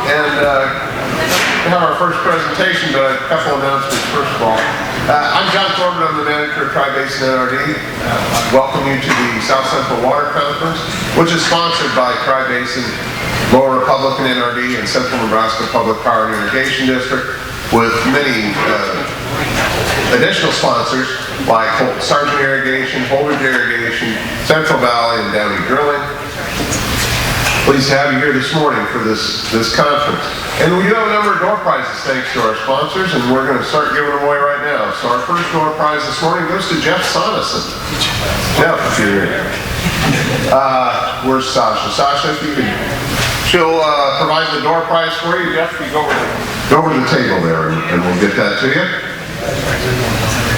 and we have our first presentation, but a couple announcements first of all. I'm John Corbett, I'm the manager of Tri-Basin NRD. Welcome you to the South Central Water Conference, which is sponsored by Tri-Basin, Lower Republican NRD, and Central Nebraska Public Power and Irrigation District, with many additional sponsors like Sargent Irrigation, Holdridge Irrigation, Central Valley, and Downey Drilling. Pleased to have you here this morning for this conference. And we do have a number of door prizes thanks to our sponsors, and we're going to start giving them away right now. So our first door prize this morning goes to Jeff Soneson. Jeff, if you're here. Where's Sasha? Sasha, if you can, she'll provide the door prize for you. Jeff, you go over to the table there, and we'll get that to you.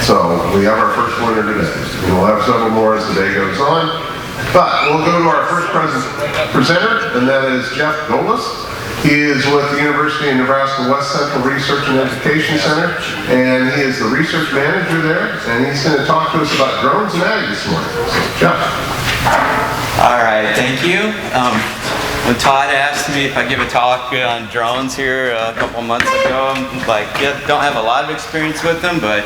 So we have our first winner today. We'll have several more as the day goes on. But we'll go to our first presenter, and that is Jeff Golus. He is with the University of Nebraska West Central Research and Education Center, and he is the research manager there, and he's going to talk to us about drones and ag this morning. So, Jeff. All right, thank you. When Todd asked me if I give a talk on drones here a couple months ago, I'm like, yeah, don't have a lot of experience with them, but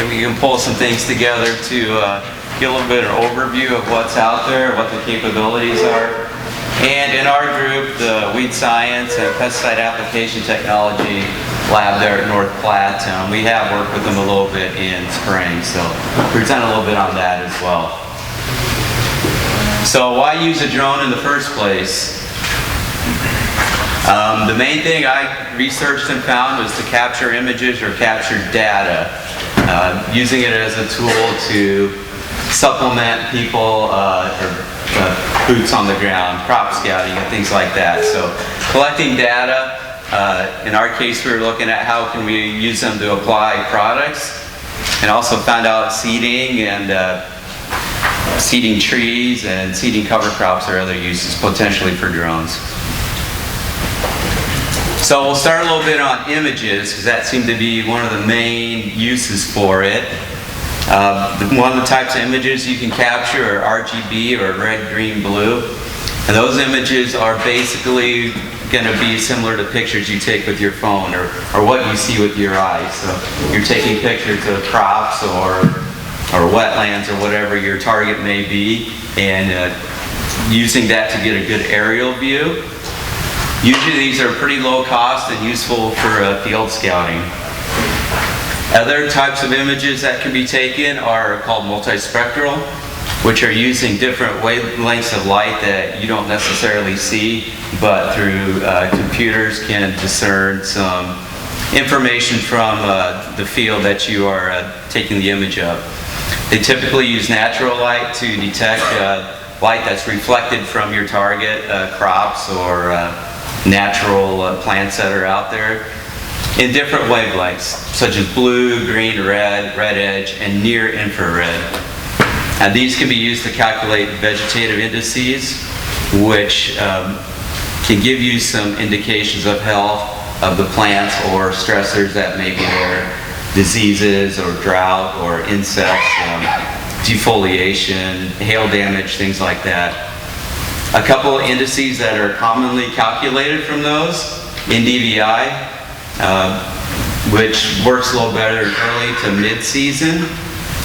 we can pull some things together to get a little bit of an overview of what's out there, what the capabilities are. And in our group, the Weed Science and Pesticide Application Technology lab there at North Platte, we have worked with them a little bit in spring, so present a little bit on that as well. So why use a drone in the first place? The main thing I researched and found was to capture images or capture data, using it as a tool to supplement people or boots on the ground, crop scouting and things like that. So collecting data, in our case we were looking at how can we use them to apply products, and also found out seeding and seeding trees and seeding cover crops or other uses potentially for drones. So we'll start a little bit on images, because that seemed to be one of the main uses for it. One of the types of images you can capture are RGB, or red, green, blue. And those images are basically going to be similar to pictures you take with your phone, or what you see with your eyes. So you're taking pictures of crops or wetlands or whatever your target may be, and using that to get a good aerial view. Usually these are pretty low cost and useful for field scouting. Other types of images that can be taken are called multispectral, which are using different wavelengths of light that you don't necessarily see, but through computers can discern some information from the field that you are taking the image of. They typically use natural light to detect light that's reflected from your target crops or natural plants that are out there in different wavelengths, such as blue, green, red, red edge, and near infrared. And these can be used to calculate vegetative indices, which can give you some indications of health of the plants or stressors that may be there, diseases or drought or insects, defoliation, hail damage, things like that. A couple of indices that are commonly calculated from those: NDVI, which works a little better early to mid-season,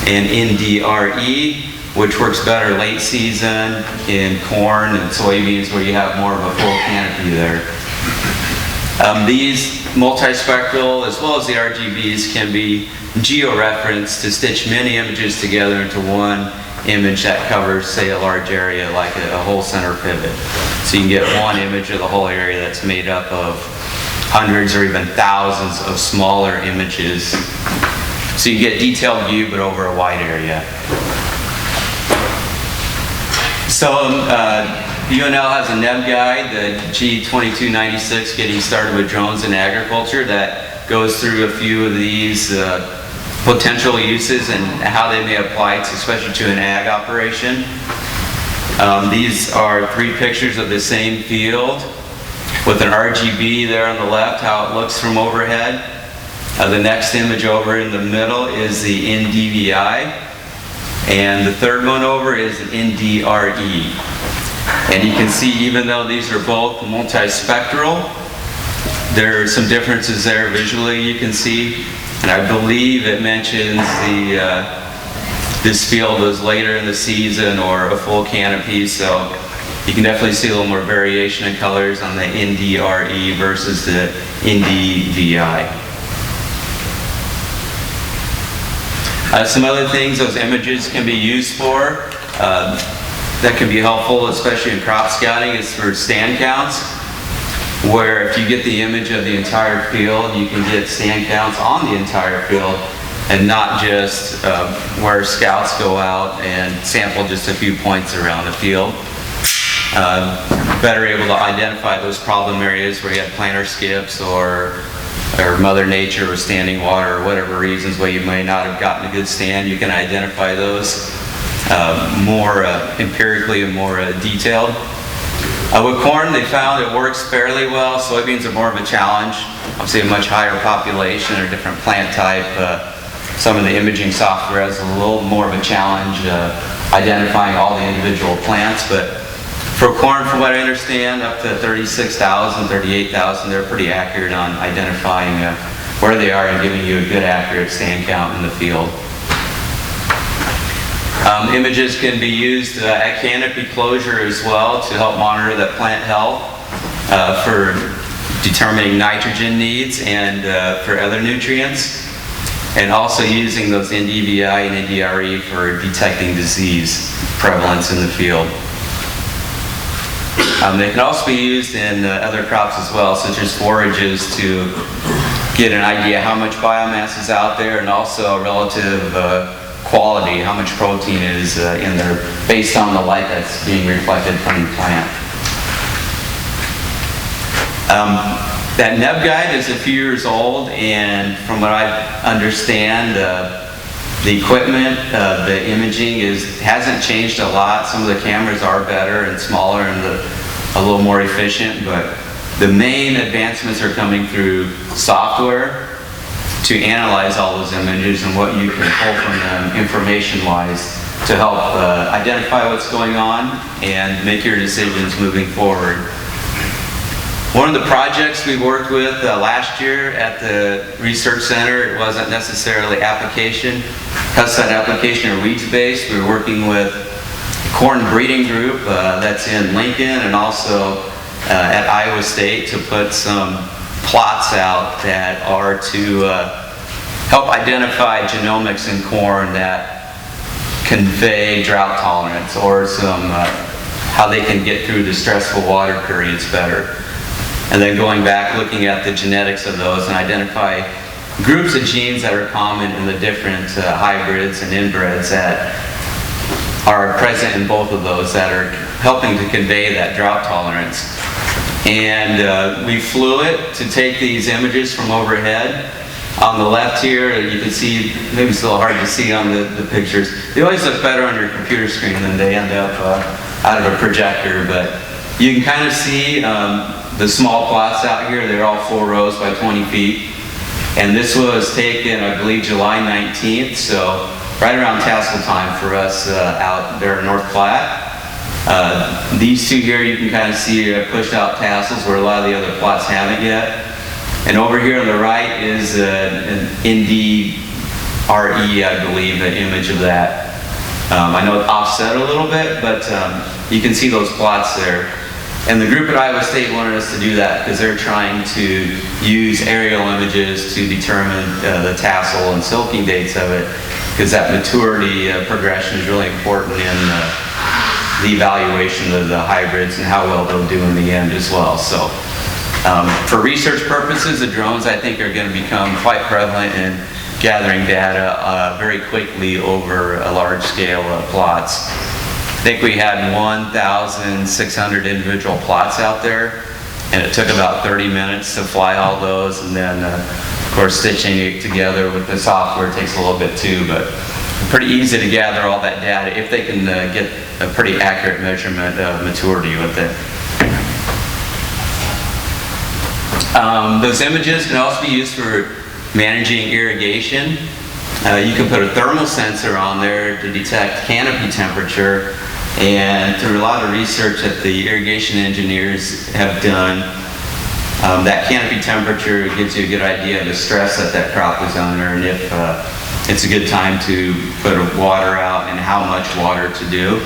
and NDRE, which works better late season in corn and soybeans where you have more of a full canopy there. These multispectral, as well as the RGBs, can be geo-referenced to stitch many images together into one image that covers, say, a large area, like a whole center pivot. So you can get one image of the whole area that's made up of hundreds or even thousands of smaller images. So you get detailed view, but over a wide area. So UNL has a NEB guide, the G2296, Getting Started with Drones in Agriculture, that goes through a few of these potential uses and how they may apply, especially to an ag operation. These are 3 pictures of the same field with an RGB there on the left, how it looks from overhead. The next image over in the middle is the NDVI, and the third one over is an NDRE. And you can see, even though these are both multispectral, There are some differences there visually you can see, and I believe it mentions this field was later in the season or a full canopy, so you can definitely see a little more variation in colors on the NDRE versus the NDVI. Some other things those images can be used for that can be helpful, especially in crop scouting, is for stand counts, where if you get the image of the entire field, you can get stand counts on the entire field and not just where scouts go out and sample just a few points around the field. Better able to identify those problem areas where you had planter skips or Mother Nature or standing water or whatever reasons why you may not have gotten a good stand. You can identify those more empirically and more detailed. With corn, they found it works fairly well. Soybeans are more of a challenge. Obviously, a much higher population or different plant type. Some of the imaging software has a little more of a challenge identifying all the individual plants, but for corn, from what I understand, up to 36,000, 38,000, they're pretty accurate on identifying where they are and giving you a good accurate stand count in the field. Images can be used at canopy closure as well to help monitor that plant health for determining nitrogen needs and for other nutrients, and also using those NDVI and NDRE for detecting disease prevalence in the field. They can also be used in other crops as well, such as forages, to get an idea how much biomass is out there and also relative quality, how much protein is in there based on the light that's being reflected from the plant. That NEB guide is a few years old, and from what I understand, the equipment, the imaging hasn't changed a lot. Some of the cameras are better and smaller and a little more efficient, but the main advancements are coming through software to analyze all those images and what you can pull from them information-wise to help identify what's going on and make your decisions moving forward. One of the projects we worked with last year at the research center, it wasn't necessarily pesticide application or weeds based. We were working with a corn breeding group that's in Lincoln and also at Iowa State to put some plots out that are to help identify genomics in corn that convey drought tolerance or some how they can get through the stressful water periods better. And then going back, looking at the genetics of those and identify groups of genes that are common in the different hybrids and inbreds that are present in both of those that are helping to convey that drought tolerance. And we flew it to take these images from overhead. On the left here, you can see, maybe it's a little hard to see on the pictures. They always look better on your computer screen than they end up out of a projector, but you can kind of see the small plots out here. They're all 4 rows by 20 feet. And this was taken, I believe, July 19th, so right around tassel time for us out there in North Platte. These two here, you can kind of see pushed out tassels where a lot of the other plots haven't yet. And over here on the right is an NDRE, I believe, an image of that. I know it's offset a little bit, but you can see those plots there. And the group at Iowa State wanted us to do that because they're trying to use aerial images to determine the tassel and silking dates of it, because that maturity progression is really important in the evaluation of the hybrids and how well they'll do in the end as well. So for research purposes, the drones I think are going to become quite prevalent in gathering data very quickly over a large scale of plots. I think we had 1,600 individual plots out there, and it took about 30 minutes to fly all those, and then of course stitching it together with the software takes a little bit too, but pretty easy to gather all that data if they can get a pretty accurate measurement of maturity with it. Those images can also be used for managing irrigation. You can put a thermal sensor on there to detect canopy temperature, and through a lot of research that the irrigation engineers have done, That canopy temperature gives you a good idea of the stress that crop is under, and if it's a good time to put water out and how much water to do.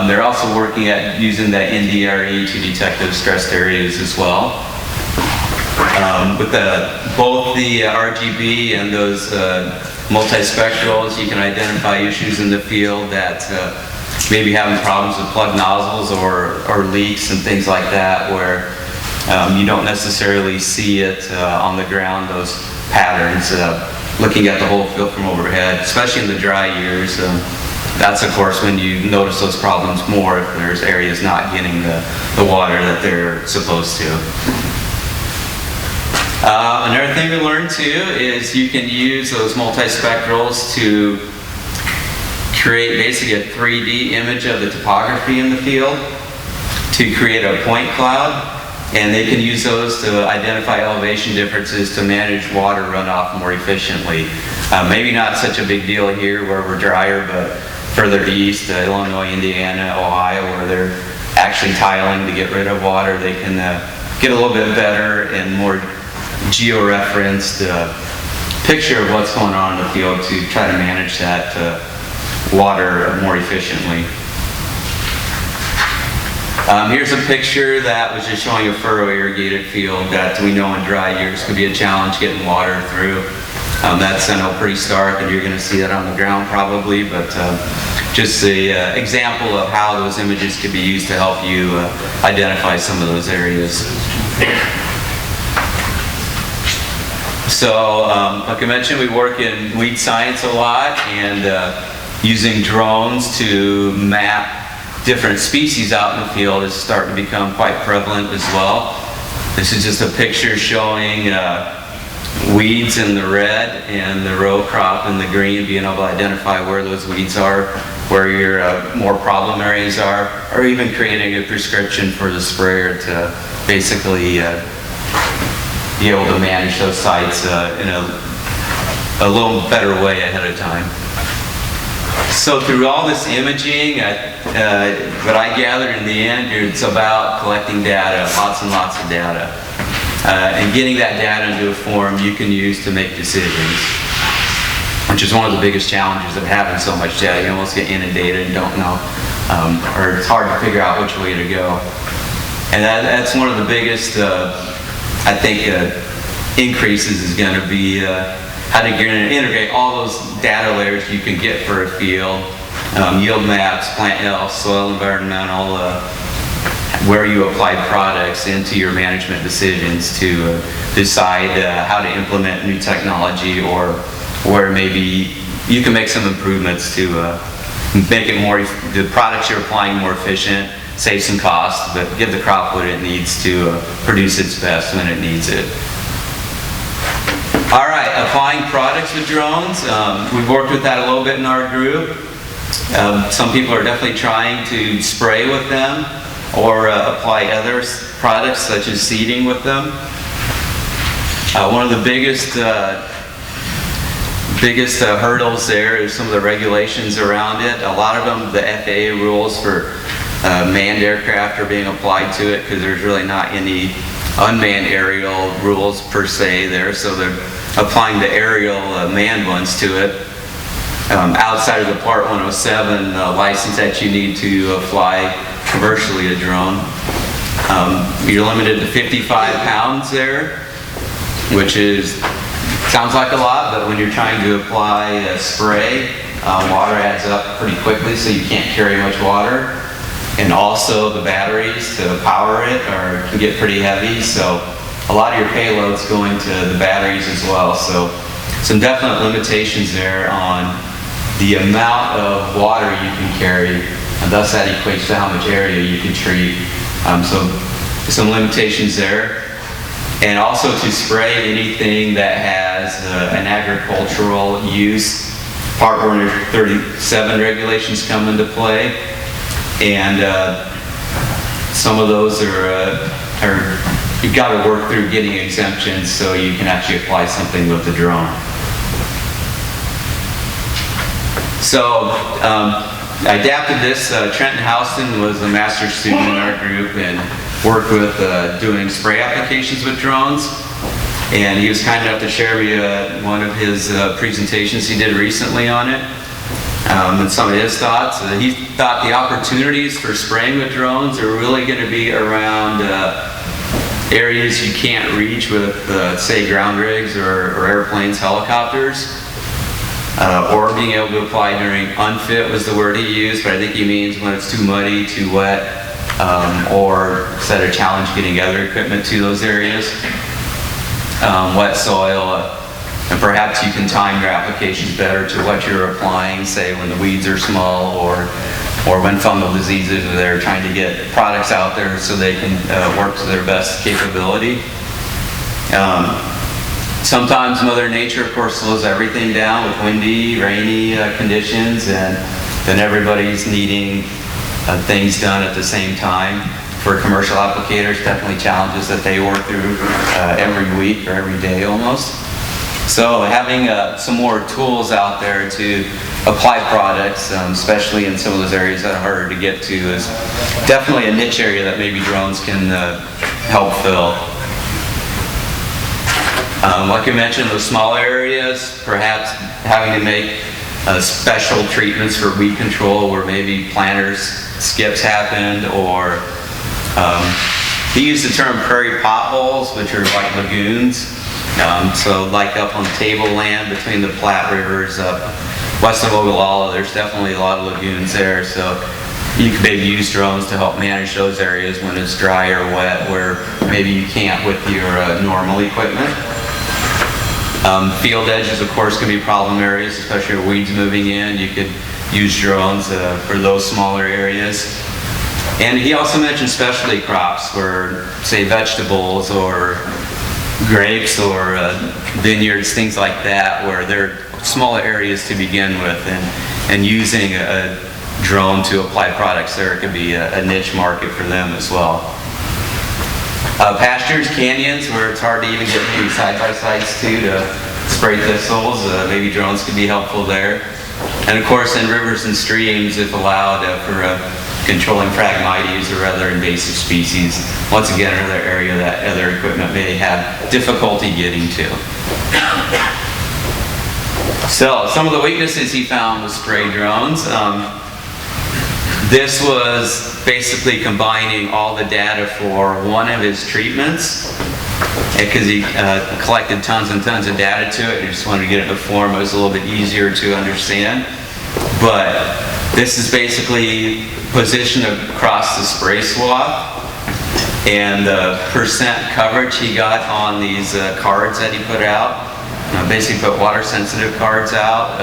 They're also working at using that NDRE to detect those stressed areas as well. With both the RGB and those multispectrals, you can identify issues in the field that maybe having problems with plug nozzles or leaks and things like that, where you don't necessarily see it on the ground, those patterns, looking at the whole field from overhead, especially in the dry years. That's, of course, when you notice those problems more, if there's areas not getting the water that they're supposed to. Another thing we learned too is you can use those multispectrals to create basically a 3D image of the topography in the field to create a point cloud, and they can use those to identify elevation differences to manage water runoff more efficiently. Maybe not such a big deal here where we're drier, but further east, Illinois, Indiana, Ohio, where they're actually tiling to get rid of water, they can get a little bit better and more geo-referenced picture of what's going on in the field to try to manage that water more efficiently. Here's a picture that was just showing a furrow irrigated field that we know in dry years could be a challenge getting water through. That's, I know, pretty stark, and you're going to see that on the ground probably, but just an example of how those images could be used to help you identify some of those areas. So, like I mentioned, we work in weed science a lot, and using drones to map different species out in the field is starting to become quite prevalent as well. This is just a picture showing weeds in the red and the row crop in the green, being able to identify where those weeds are, where your more problem areas are, or even creating a prescription for the sprayer to basically be able to manage those sites in a little better way ahead of time. So through all this imaging, what I gathered in the end, it's about collecting data, lots and lots of data. And getting that data into a form you can use to make decisions, which is one of the biggest challenges of having so much data. You almost get inundated and don't know, or it's hard to figure out which way to go. And that's one of the biggest, I think, increases is going to be how to integrate all those data layers you can get for a field, yield maps, plant health, soil environmental, where you apply products into your management decisions to decide how to implement new technology, or where maybe you can make some improvements to make it more, the products you're applying more efficient, save some costs, but give the crop what it needs to produce its best when it needs it. All right, applying products with drones. We've worked with that a little bit in our group. Some people are definitely trying to spray with them or apply other products such as seeding with them. One of the biggest hurdles there is some of the regulations around it. A lot of them, the FAA rules for manned aircraft are being applied to it because there's really not any unmanned aerial rules per se there, so they're applying the aerial manned ones to it. Outside of the Part 107 license that you need to fly commercially a drone, you're limited to 55 pounds there, which sounds like a lot, but when you're trying to apply a spray, water adds up pretty quickly, so you can't carry much water. And also the batteries to power it can get pretty heavy, so a lot of your payload's going to the batteries as well. So some definite limitations there on the amount of water you can carry, and thus that equates to how much area you can treat. So some limitations there. And also to spray anything that has an agricultural use. Part 137 regulations come into play, and some of those you've got to work through getting exemptions so you can actually apply something with the drone. So I adapted this. Trenton Houston was a master's student in our group, and worked with doing spray applications with drones. And he was kind enough to share me one of his presentations he did recently on it, and some of his thoughts. He thought the opportunities for spraying with drones are really going to be around areas you can't reach with, say, ground rigs or airplanes, helicopters, or being able to apply during unfit was the word he used, but I think he means when it's too muddy, too wet, or set a challenge getting other equipment to those areas. Wet soil, and perhaps you can time your applications better to what you're applying, say when the weeds are small or when fungal diseases are there, trying to get products out there so they can work to their best capability. Sometimes Mother Nature, of course, slows everything down with windy, rainy conditions, and then everybody's needing things done at the same time. For commercial applicators, definitely challenges that they work through every week or every day almost. So having some more tools out there to apply products, especially in some of those areas that are harder to get to, is definitely a niche area that maybe drones can help fill. Like I mentioned, those smaller areas, perhaps having to make special treatments for weed control where maybe planters skips happened, or he used the term prairie potholes, which are like lagoons. So like up on tableland between the Platte Rivers up west of Ogallala, there's definitely a lot of lagoons there. So you could maybe use drones to help manage those areas when it's dry or wet, where maybe you can't with your normal equipment. Field edges, of course, can be problem areas, especially with weeds moving in. You could use drones for those smaller areas. And he also mentioned specialty crops, where, say, vegetables or grapes or vineyards, things like that, where they're smaller areas to begin with, and using a drone to apply products there could be a niche market for them as well. Pastures, canyons, where it's hard to even get maybe side-by-sides to spray thistles, maybe drones could be helpful there. And of course in rivers and streams, if allowed, for controlling Phragmites or other invasive species. Once again, another area that other equipment may have difficulty getting to. So, some of the weaknesses he found with spray drones. This was basically combining all the data for one of his treatments, because he collected tons and tons of data to it. He just wanted to get it in a form that was a little bit easier to understand. But this is basically positioned across the spray swath, and the percent coverage he got on these cards that he put out. Basically put water sensitive cards out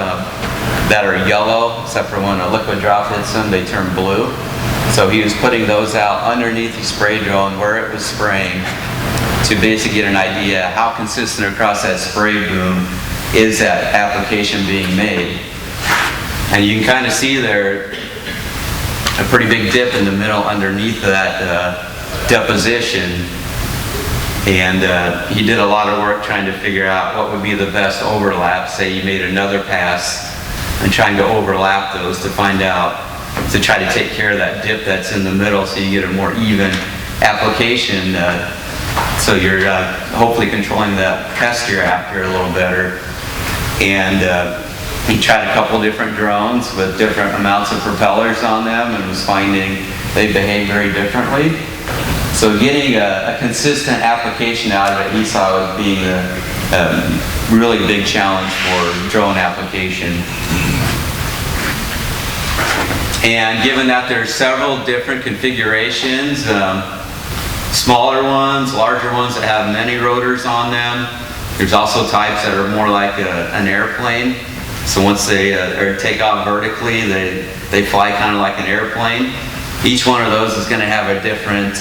that are yellow, except for when a liquid drop hits them, they turn blue. So he was putting those out underneath the spray drone where it was spraying to basically get an idea how consistent across that spray boom is that application being made. And you can kind of see there a pretty big dip in the middle underneath that deposition. And he did a lot of work trying to figure out what would be the best overlap. Say you made another pass and trying to overlap those to find out, to try to take care of that dip that's in the middle so you get a more even application. So you're hopefully controlling the pest you're after a little better. And he tried a couple different drones with different amounts of propellers on them and was finding they behave very differently. So getting a consistent application out of it, he saw as being a really big challenge for drone application. And given that there's several different configurations, smaller ones, larger ones that have many rotors on them, there's also types that are more like an airplane. So once they take off vertically, they fly kind of like an airplane. Each one of those is going to have a different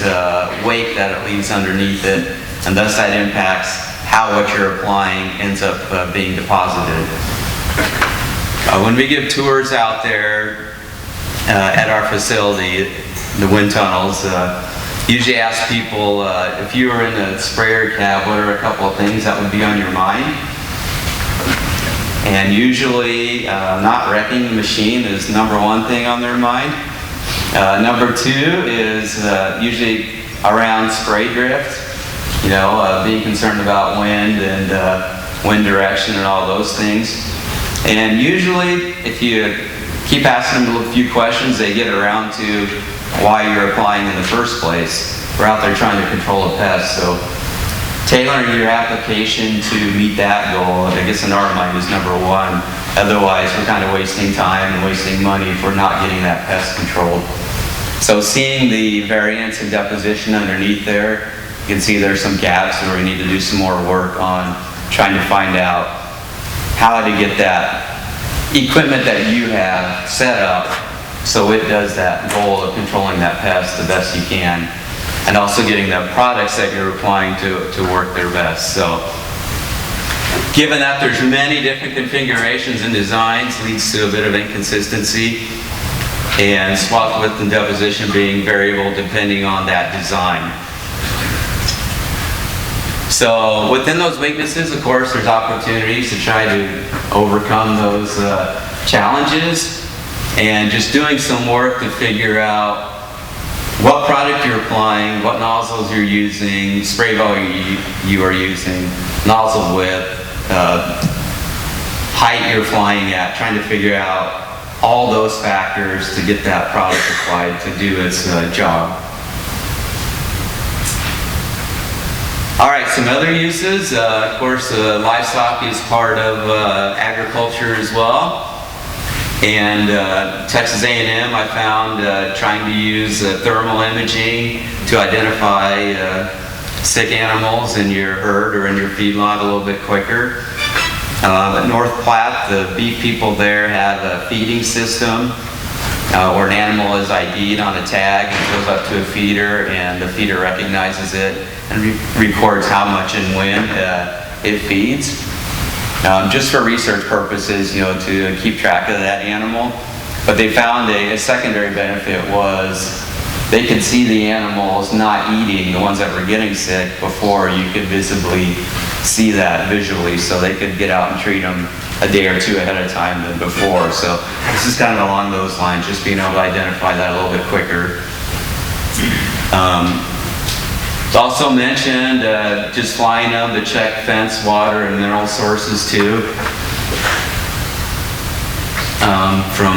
wake that it leaves underneath it, and thus that impacts how what you're applying ends up being deposited. When we give tours out there at our facility, the wind tunnels, usually ask people, if you were in a sprayer cab, what are a couple of things that would be on your mind? And usually not wrecking the machine is number one thing on their mind. Number two is usually around spray drift, being concerned about wind and wind direction and all those things. And usually, if you keep asking them a few questions, they get around to why you're applying in the first place. We're out there trying to control a pest, so tailoring your application to meet that goal, I guess in our mind, is number one. Otherwise, we're kind of wasting time and wasting money if we're not getting that pest controlled. So seeing the variance and deposition underneath there, you can see there's some gaps where we need to do some more work on trying to find out how to get that equipment that you have set up so it does that goal of controlling that pest the best you can, and also getting the products that you're applying to work their best. So given that there's many different configurations and designs, leads to a bit of inconsistency, and swath width and deposition being variable depending on that design. So within those weaknesses, of course, there's opportunities to try to overcome those challenges, and just doing some work to figure out what product you're applying, what nozzles you're using, spray volume you are using, nozzle width, height you're flying at, trying to figure out all those factors to get that product applied to do its job. All right, some other uses. Of course, livestock is part of agriculture as well. And Texas A&M, I found trying to use thermal imaging to identify sick animals in your herd or in your feedlot a little bit quicker. At North Platte, the beef people there have a feeding system where an animal is ID'd on a tag and goes up to a feeder, and the feeder recognizes it and records how much and when it feeds. Just for research purposes, to keep track of that animal. But they found a secondary benefit was they could see the animals not eating, the ones that were getting sick, before you could visibly see that visually, so they could get out and treat them a day or two ahead of time than before. So this is kind of along those lines, just being able to identify that a little bit quicker. It's also mentioned just flying them to check fence, water, and mineral sources too.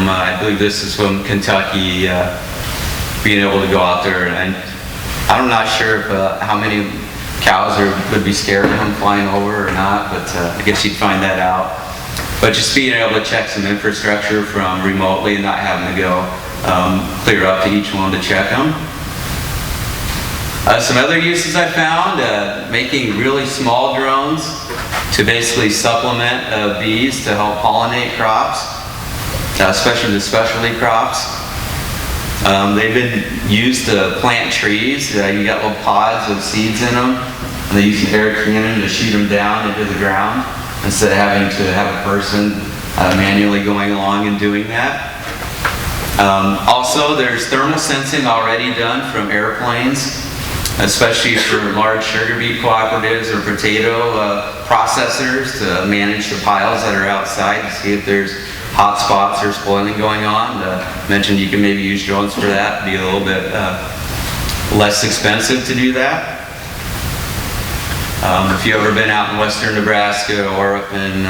I believe this is from Kentucky, being able to go out there, and I'm not sure if, how many cows would be scared of them flying over or not, but I guess you'd find that out. But just being able to check some infrastructure from remotely and not having to go clear up to each one to check them. Some other uses I found, making really small drones to basically supplement bees to help pollinate crops, especially the specialty crops. They've been used to plant trees. You got little pods with seeds in them, and they use an air cannon to shoot them down into the ground instead of having to have a person manually going along and doing that. Also, there's thermal sensing already done from airplanes, especially for large sugar beet cooperatives or potato processors to manage the piles that are outside to see if there's hot spots or spoiling going on. Mentioned you can maybe use drones for that, be a little bit less expensive to do that. If you've ever been out in western Nebraska or up in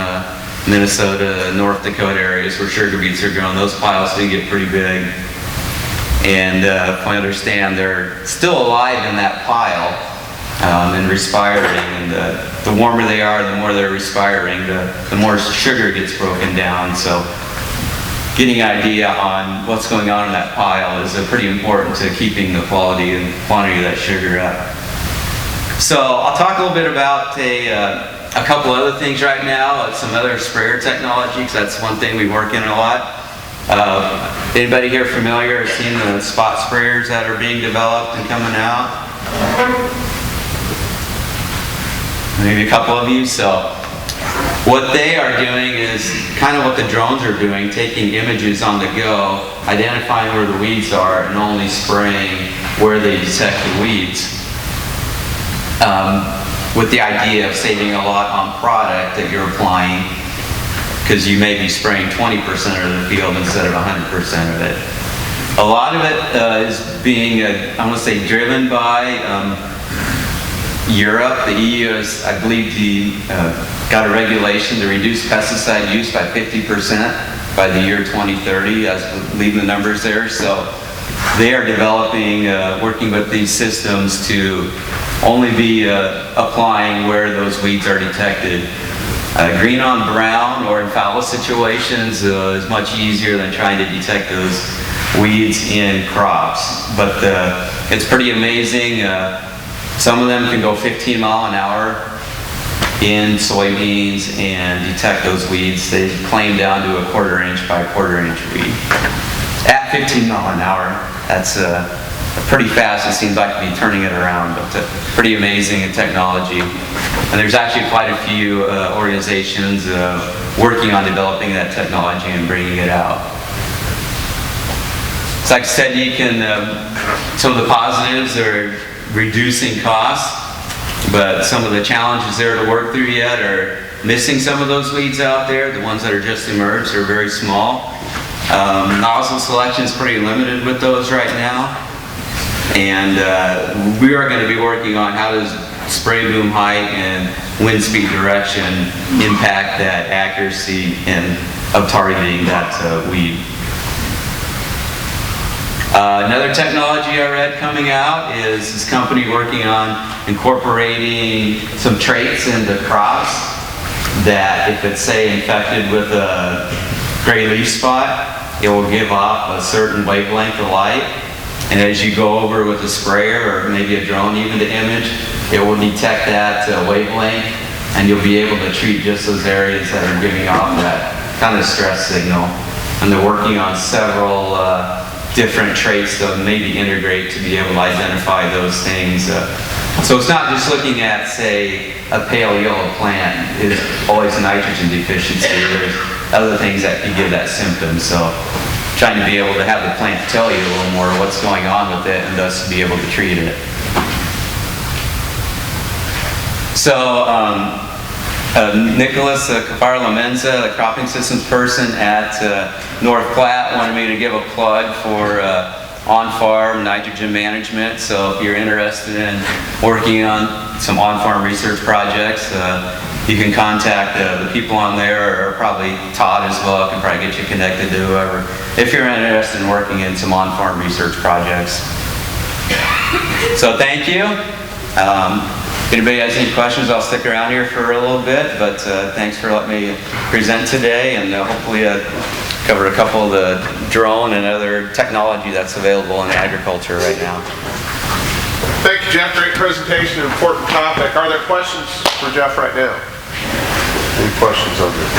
Minnesota, North Dakota areas where sugar beets are grown, those piles do get pretty big. And if I understand, they're still alive in that pile and respiring. And the warmer they are, the more they're respiring, the more sugar gets broken down. So getting an idea on what's going on in that pile is pretty important to keeping the quality and quantity of that sugar up. So I'll talk a little bit about a couple other things right now, some other sprayer technology, because that's one thing we work in a lot. Anybody here familiar or seen the spot sprayers that are being developed and coming out? Maybe a couple of you. So what they are doing is kind of what the drones are doing, taking images on the go, identifying where the weeds are, and only spraying where they detect the weeds. With the idea of saving a lot on product that you're applying, because you may be spraying 20% of the field instead of 100% of it. A lot of it is being, I want to say, driven by Europe. The EU has, I believe, got a regulation to reduce pesticide use by 50% by the year 2030. I believe the numbers there. So they are developing, working with these systems to only be applying where those weeds are detected. Green on brown or in fallow situations is much easier than trying to detect those weeds in crops. But it's pretty amazing. Some of them can go 15 mile an hour in soybeans and detect those weeds. They claim down to a 1/4 inch by 1/4 inch weed. At 15 mile an hour, that's pretty fast. It seems like to be turning it around, but pretty amazing in technology. And there's actually quite a few organizations working on developing that technology and bringing it out. So like I said, you can, some of the positives are reducing costs, but some of the challenges there to work through yet are missing some of those weeds out there. The ones that are just emerged are very small. Nozzle selection is pretty limited with those right now. And we are going to be working on how does spray boom height and wind speed direction impact that accuracy of targeting that weed. Another technology I read coming out is this company working on incorporating some traits into crops that if it's, say, infected with a gray leaf spot, it will give off a certain wavelength of light. And as you go over with a sprayer or maybe a drone even to image, it will detect that wavelength and you'll be able to treat just those areas that are giving off that kind of stress signal. And they're working on several different traits to maybe integrate to be able to identify those things. So it's not just looking at, say, a pale yellow plant is always nitrogen deficiency. There's other things that can give that symptom. So trying to be able to have the plant tell you a little more what's going on with it and thus be able to treat it. So Nicholas Cafarla-Menza, the cropping systems person at North Platte, wanted me to give a plug for on-farm nitrogen management. So if you're interested in working on some on-farm research projects, you can contact the people on there, or probably Todd as well. I can probably get you connected to whoever, if you're interested in working in some on-farm research projects. So thank you. If anybody has any questions, I'll stick around here for a little bit, but thanks for letting me present today, and hopefully cover a couple of the drone and other technology that's available in agriculture right now. Thank you, Jeff. Great presentation, important topic. Are there questions for Jeff right now? Any questions on this?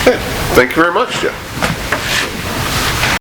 Okay. Thank you very much, Jeff.